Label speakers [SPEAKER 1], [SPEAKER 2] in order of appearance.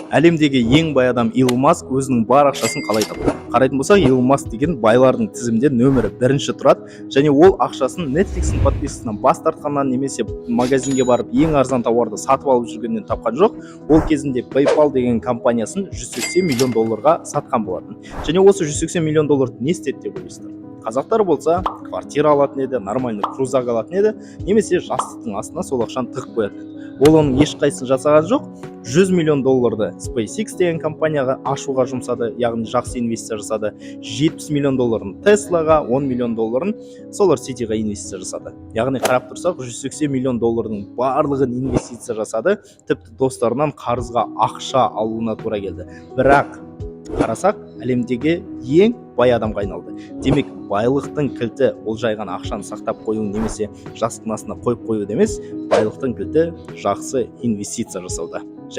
[SPEAKER 1] Әлемдегі ең бай адам Илон Маск өзінің бар ақшасын қалай тапты? Қарайтын болсақ, Илон Маск деген байлардың тізімінде нөмірі бірінші тұрады, және ол ақшасын Netflix-ің подпискасынан бас тартқаннан немесе магазинге барып ең арзан тауарды сатып алып жүргеннен тапқан жоқ. Ол кезінде PayPal деген компаниясын 180 миллион долларға сатқан болатын. Және осы 180 миллион долларды не істеді деп ойлайсыздар? Қазақтар болса, квартира алатын еді, нормальный крузак алатын еді, немесе жастықтың астына сол ақшаны тығып қоятын еді. Ол оның ешқайсысын жасаған жоқ. 100 миллион долларды SpaceX деген компанияға ашуға жұмсады, яғни жақсы инвестиция жасады. 70 миллион долларын Теслаға, 10 миллион долларын SolarCity-ға инвестиция жасады. Яғни қарап тұрсақ, 180 миллион доллардың барлығын инвестиция жасады. Тіпті достарынан қарызға ақша алуына тура келді. Бірақ қарасақ, әлемдегі ең бай адамға айналды. Демек, байлықтың кілті ол жай ғана ақшаны сақтап қою немесе жастықтың астына қойып қою емес, байлықтың кілті жақсы инвестиция жасауда.